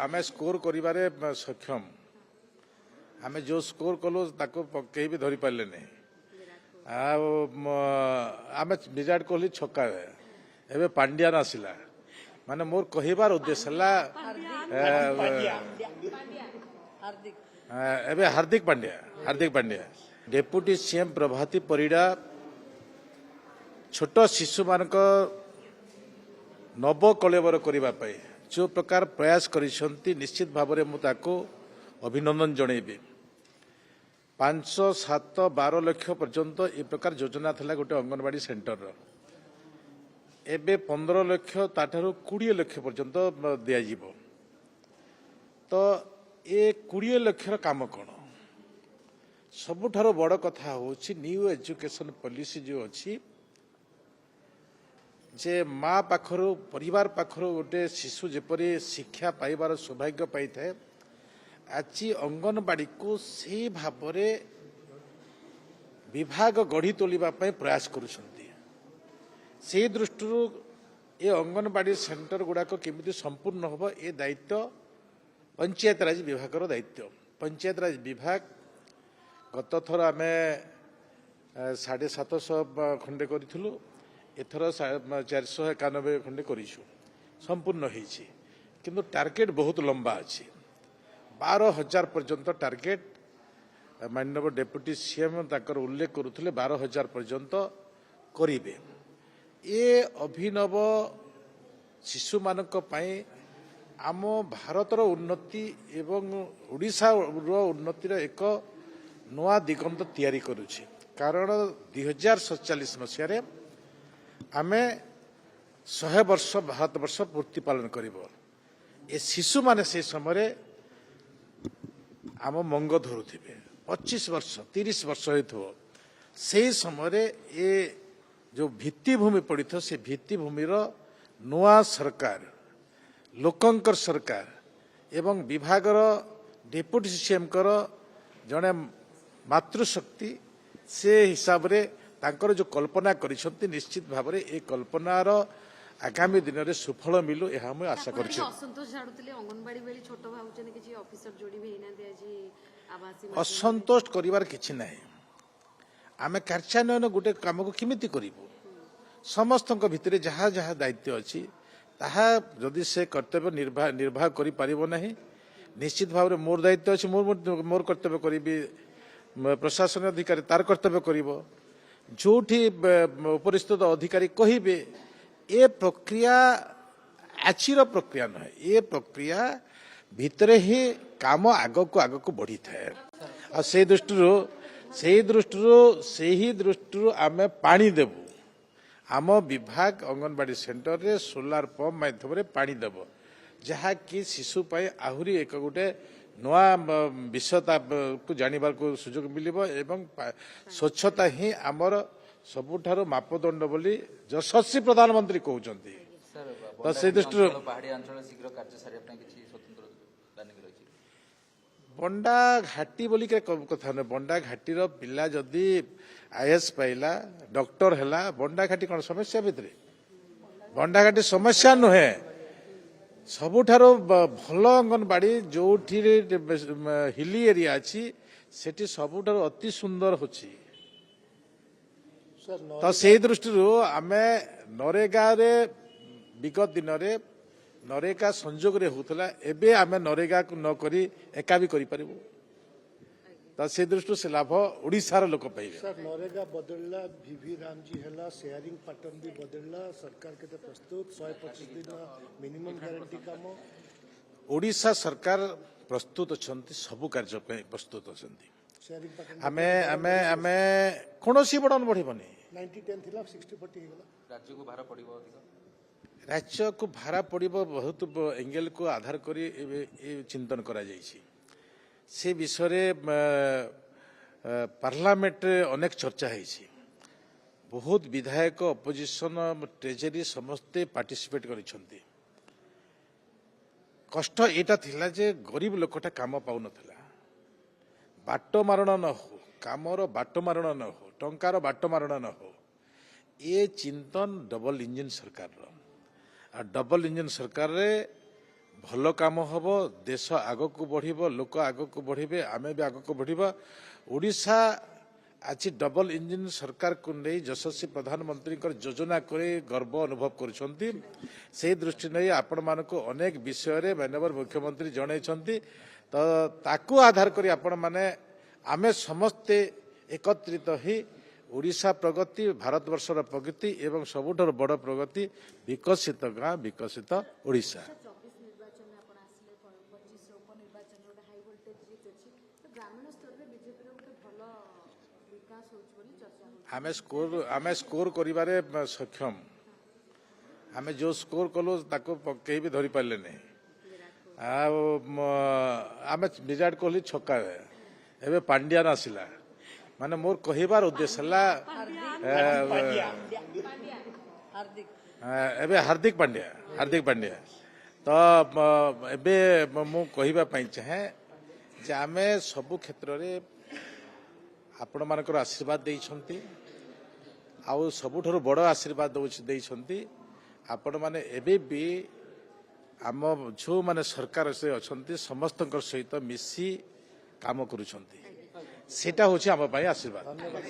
आम स्कोर करिबारे सक्षम आम जो स्कोर कलु ताको कहीं भी धरी पारे नहीं आम विराट कोहली छक्का एवं पांड्यान आसला माने मोर कहिबार उद्देश्य है हार्दिक पांड्या डेप्यूटी सीएम प्रभाती परिड़ा छोट शिशु मानक नव कलेवर करने जो प्रकार प्रयास करिसंती निश्चित भाव में मुझे अभिनंदन जनइबी 5, 7, 12 लाख पर्यंत ए प्रकार योजना था गोटे अंगनवाड़ी सेंटर एबे 15 लाख ताठारु 20 लाख पर्यंत दिज्व तो ये 20 लाख काम कौन सबुठारो बड़ कथा होची न्यू एजुकेशन पॉलिसी जो अच्छी जे माँ पाखर परिवार पाखर गोटे शिशु जेपरी शिक्षा पाइबार सौभाग्य पाई थाए आज अंगनवाड़ी को से भाव विभाग गढ़ी तोलिबा पई प्रयास करुछंती से दृष्टि ये अंगनवाड़ी सेंटर गुड़ाक केमिति संपूर्ण होबो ए दायित्व पंचायत राज विभाग दायित्व पंचायत राज विभाग गत थर आम 750 खंडे करूँ एथर 491 खंडे करूँ संपूर्ण होइछि किंतु टार्गेट बहुत लंबा अच्छी 12,000 पर्यंत टार्गेट माननीय डेप्यूटी सीएम ताकर उल्लेख करुले 12,000 पर्यंत करिवे ये अभिनव शिशु मानक पई आम भारतर उन्नति एवं ओडिशा उन्नतिर एक नवा दिगंत तैयारी करुछि कारण 2047 मसीह आमे 100 वर्ष भारत वर्ष पूर्ति पालन करिवो ए शिशु माने से समय आम मंग धरुथिबे 25 वर्ष 30 वर्ष होइथो से समय ये जो भित्तिभूमि पड़ी थो से भित्तिभूमिर नुआ सरकार लोकंकर सरकार एवं विभागर डेप्यूटी सीएम कर जड़े मातृशक्ति से हिसाब रे तांकर जो कल्पना करिसंती निश्चित भाव में ये कल्पनार आगामी दिन में सुफल मिलू यह मुझे आशा कर असंतोष करिवार किछि नाही आमे कार्यान्वयन गोटे काम को किमिति करिवो समस्त भितर जहाँ जहाँ दायित्व अच्छी ताहा जदि से कर्तव्य निर्वाह करि परिबो नाही निश्चित भाव में मोर दायित्व अच्छी मोर कर्तव्य करी प्रशासन अधिकारी तार कर्तव्य करिवो जोठी उपरिस्थित अधिकारी कहिबे ए प्रक्रिया आचिर प्रक्रिया न ये प्रक्रिया भितर ही काम आग को बढ़ी थाए आ से दृष्टि आमे पानी देबू आम विभाग अंगनवाड़ी सेंटर रे सोलार पंप माध्यम रे पानी देव जहा कि शिशु पाई आहुरी एक गोटे नवा विषयता को जानिबार को सुजोग मिलिबो एवं स्वच्छता ही आमर सबुठारो मापदंड बोली यशस्वी प्रधानमंत्री कहउचंती तो से दृष्टि पहाड़ी अंचल शीघ्र कार्य सारिया पई किछि स्वतंत्र प्लानिंग रहिछि बंडा घाटी बोली के कथा न बंडा घाटी रो पिला जदी आईएएस पाइला डॉक्टर हैला बंडा घाटी कोन समस्या भितरे बंडा घाटी समस्या नुहे सबुठारो भल अंगनवाड़ी जो हिली एरिया अच्छी सेठी सबुठारो अति सुंदर होची तो से दृष्टि आमे नरेगा रे विगत दिन रे नरेगा संजोग रे होतला एबे आमे नरेगा को न करी एका भी करि परिबो तो से दृष्टि से लाभ ओडिसार लोक पाइबे सर नरेगा बदलला वीवी रामजी हला शेयरिंग पैटर्न भी बदलला सरकार के प्रस्तुत 125 दिन मिनिमम गारंटी काम ओडिसा सरकार प्रस्तुत अछंती सब कार्य पे प्रस्तुत अछंती शेयरिंग पैटर्न आमे आमे आमे कोनोसी बडन बढ़िबनी 90-10 थिला 60-40 हेला राज्य को भार पड़िबो अधिक राज्य को भाड़ा पड़िबो बहुत एंगल को आधार करी चिंतन करा जायछि से विषय पार्लियामेंट अनेक चर्चा है बहुत विधायक अपोजिशन ट्रेजरी समस्ते पार्टिसिपेट करिसंती कष्ट एटा थिला जे गरीब लोकटा काम पाउ नथिला बाट मारण न हो कामर बाट मारण न हो टंकार बाट मारण न हो ये चिंतन डबल इंजन सरकार रो आ डबल इंजन सरकार रे ଭଲ କାମ ହବ, ଦେଶ ଆଗକୁ ବଢିବ, ଲୋକ ଆଗକୁ ବଢିବେ, ଆମେ ବି ଆଗକୁ ବଢିବା। ଓଡ଼ିଶା ଆଜି ଡବଲ ଇଞ୍ଜିନ ସରକାରକୁ ନେଇ ଯଶସ୍ୱୀ ପ୍ରଧାନମନ୍ତ୍ରୀଙ୍କର ଯୋଜନା କରି ଗର୍ବ ଅନୁଭବ କରୁଛନ୍ତି। ସେହି ଦୃଷ୍ଟି ନେଇ ଆପଣମାନଙ୍କୁ ଅନେକ ବିଷୟରେ ମାନ୍ୟବର ମୁଖ୍ୟମନ୍ତ୍ରୀ ଜଣାଇଛନ୍ତି। ତ ତାକୁ ଆଧାର କରି ଆପଣମାନେ ଆମେ ସମସ୍ତେ ଏକତ୍ରିତ ହୋଇ ଓଡ଼ିଶା ପ୍ରଗତି, ଭାରତବର୍ଷର ପ୍ରଗତି ଏବଂ ସବୁଠାରୁ ବଡ଼ ପ୍ରଗତି ବିକଶିତ ଗାଁ, ବିକଶିତ ଓଡ଼ିଶା। 24 ନିର୍ବାଚନ ଆପଣ ଆସିଲେ 25 ଉପନିର୍ବାଚନ ଗୋଟେ ହାଇ ଭୋଲ୍ଟେଜ ଜିତ୍ ଅଛି ତ ଗ୍ରାମୀଣ ସ୍ତରରେ ବିଜେପିର ଗୋଟେ ଭଲ ବିକାଶ ହେଉଛି ବୋଲି ଚର୍ଚ୍ଚା ହେଉଛି। ଆମେ ସ୍କୋର କରିବାରେ ସକ୍ଷମ। ଆମେ ଯେଉଁ ସ୍କୋର କଲୁ ତାକୁ କେହି ବି ଧରିପାରିଲେନି। ଆଉ ଆମେ ବିରାଟ କୋହଲି ଛକାରେ, ଏବେ ପାଣ୍ଡିଆନ ଆସିଲା। ମାନେ ମୋର କହିବାର ଉଦ୍ଦେଶ୍ୟ ହେଲା ଏବେ ହାର୍ଦ୍ଦିକ ପାଣ୍ଡ୍ୟା ତ ଏବେ ମୁଁ କହିବା ପାଇଁ ଚାହେଁ ଯେ ଆମେ ସବୁ କ୍ଷେତ୍ରରେ ଆପଣମାନଙ୍କର ଆଶୀର୍ବାଦ ଦେଇଛନ୍ତି, ଆଉ ସବୁଠାରୁ ବଡ଼ ଆଶୀର୍ବାଦ ଦେଇଛନ୍ତି ଆପଣମାନେ ଏବେ ବି ଆମ ଯେଉଁମାନେ ସରକାର ଅଛନ୍ତି ସମସ୍ତଙ୍କ ସହିତ ମିଶି କାମ କରୁଛନ୍ତି। ସେଇଟା ହେଉଛି ଆମ ପାଇଁ ଆଶୀର୍ବାଦ।